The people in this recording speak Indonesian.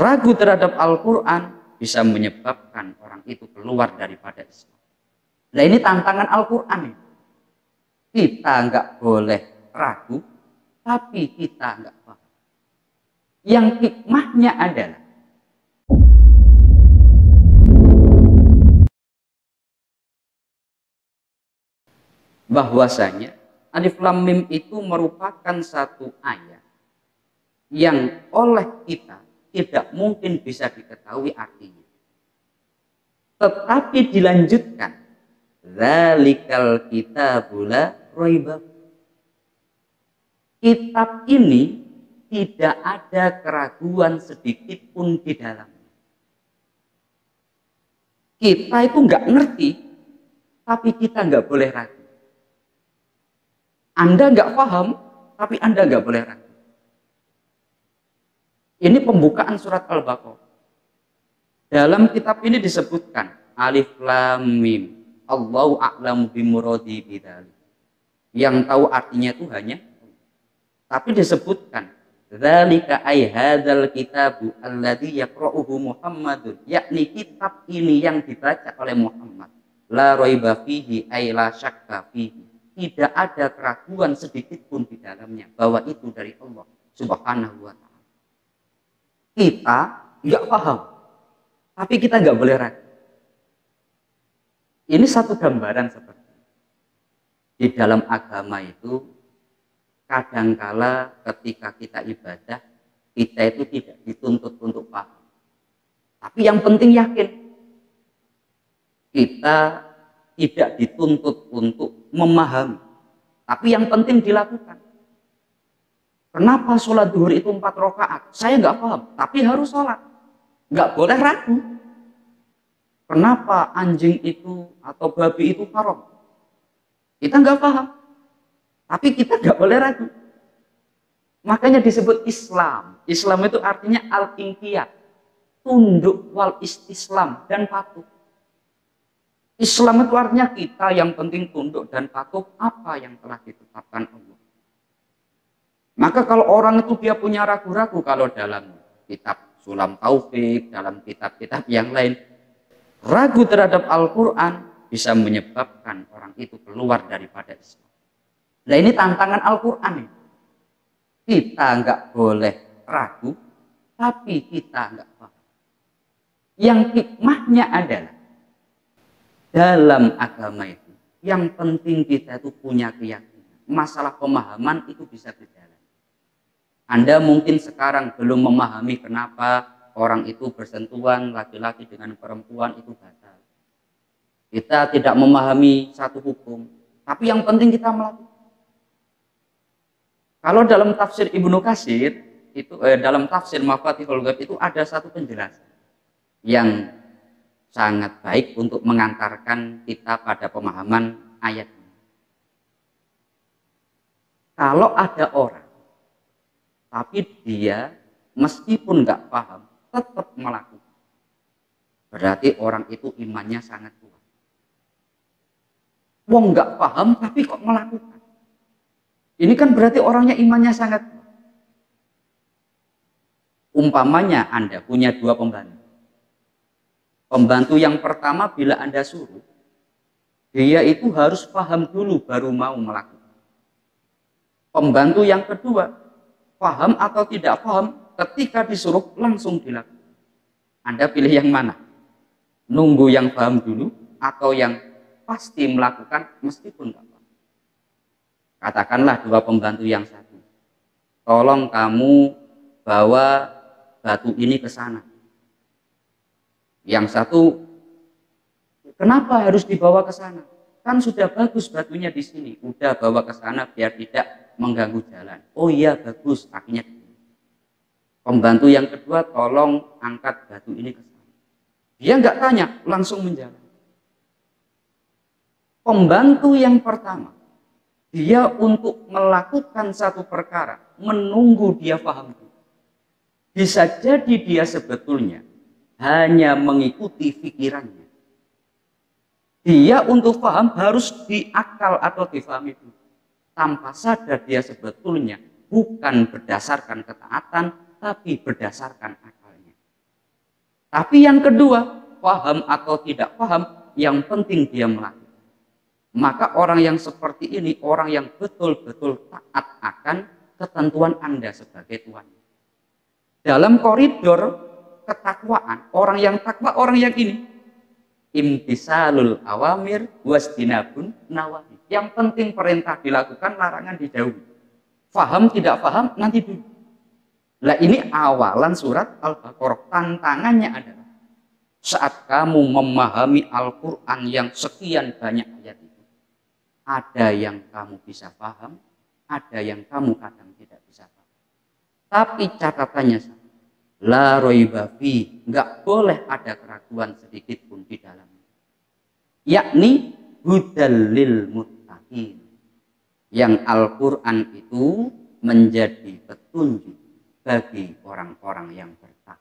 Ragu terhadap Al-Quran bisa menyebabkan orang itu keluar daripada Islam. Nah, ini tantangan Al-Quran. Kita nggak boleh ragu, tapi kita nggak paham. Yang hikmahnya adalah bahwasanya Alif Lam Mim itu merupakan satu ayat yang oleh kita tidak mungkin bisa diketahui artinya. Tetapi dilanjutkan, Dzalikal kitabu la raiba. Kitab ini tidak ada keraguan sedikit pun di dalamnya. Kita itu nggak ngerti, tapi kita nggak boleh ragu. Anda nggak paham, tapi Anda nggak boleh ragu. Ini pembukaan surat Al-Baqarah. Dalam kitab ini disebutkan Alif Lam Mim. Allahu a'lamu bimuradi bidzalik. Yang tahu artinya itu hanya, tapi disebutkan dzalika ay hadzal kitabu alladzi yaqra'uhu Muhammadun, yakni kitab ini yang dibaca oleh Muhammad. La raiba fihi ay la syakka fihi. Tidak ada keraguan sedikit pun di dalamnya bahwa itu dari Allah Subhanahu wa taala. Kita nggak paham, tapi kita nggak boleh ragu. Ini satu gambaran seperti di dalam agama itu kadangkala ketika kita ibadah kita itu tidak dituntut untuk paham, tapi yang penting yakin. Kita tidak dituntut untuk memahami, tapi yang penting dilakukan. Kenapa sholat duhur itu 4 rakaat? Saya nggak paham, tapi harus sholat. Nggak boleh ragu. Kenapa anjing itu atau babi itu haram? Kita nggak paham, tapi kita nggak boleh ragu. Makanya disebut Islam. Islam itu artinya al-inqiyad, tunduk wal istislam dan patuh. Islam itu artinya kita yang penting tunduk dan patuh apa yang telah ditetapkan Allah. Maka kalau orang itu dia punya ragu-ragu, kalau dalam kitab Sulam Taufik, dalam kitab-kitab yang lain, ragu terhadap Al-Quran bisa menyebabkan orang itu keluar daripada Islam. Nah, ini tantangan Al-Quran. Kita nggak boleh ragu, tapi kita nggak paham. Yang hikmahnya adalah dalam agama itu yang penting kita itu punya keyakinan. Masalah pemahaman itu bisa berjalan. Anda mungkin sekarang belum memahami kenapa orang itu bersentuhan laki-laki dengan perempuan itu batal. Kita tidak memahami satu hukum, tapi yang penting kita melakukan. Kalau dalam tafsir Ibnu Katsir itu dalam tafsir Mafatihul Ghaib itu ada satu penjelasan yang sangat baik untuk mengantarkan kita pada pemahaman ayat ini. Kalau ada orang tapi dia meskipun nggak paham tetap melakukan, berarti orang itu imannya sangat kuat. Wong nggak paham tapi kok melakukan, ini kan berarti orangnya imannya sangat kuat. Umpamanya Anda punya 2 pembantu. Pembantu yang pertama bila Anda suruh, dia itu harus paham dulu baru mau melakukan. Pembantu yang kedua, paham atau tidak paham, ketika disuruh langsung dilakukan. Anda pilih yang mana? Nunggu yang paham dulu atau yang pasti melakukan meskipun nggak paham? Katakanlah 2 pembantu yang satu, tolong kamu bawa batu ini ke sana. Yang satu, kenapa harus dibawa ke sana? Kan sudah bagus batunya di sini, udah bawa ke sana biar tidak mengganggu jalan. Oh iya bagus, akhirnya. Pembantu yang kedua, tolong angkat batu ini ke sana. Dia nggak tanya, langsung menjalan. Pembantu yang pertama, dia untuk melakukan satu perkara, menunggu dia paham. Bisa jadi dia sebetulnya hanya mengikuti pikirannya. Dia untuk paham harus diakal atau difahami dulu. Tanpa sadar dia sebetulnya bukan berdasarkan ketaatan, tapi berdasarkan akalnya. Tapi yang kedua, paham atau tidak paham, yang penting dia melakukan. Maka orang yang seperti ini, orang yang betul-betul taat akan ketentuan Anda sebagai Tuhan. Dalam koridor ketakwaan, orang yang takwa, orang yang ini, imtisalul awamir wasdinabun nawahi. Yang penting perintah dilakukan, larangan dijauhi. Faham tidak faham nanti dulu. Nah ini awalan surat Al-Baqarah. Tantangannya adalah saat kamu memahami Al-Quran yang sekian banyak ayat itu, ada yang kamu bisa paham, ada yang kamu kadang tidak bisa paham. Tapi catatannya la raiba fi, nggak boleh ada keraguan sedikit pun di dalamnya. Yakni hudal lil muttaqin. Yang Al-Quran itu menjadi petunjuk bagi orang-orang yang bertakwa.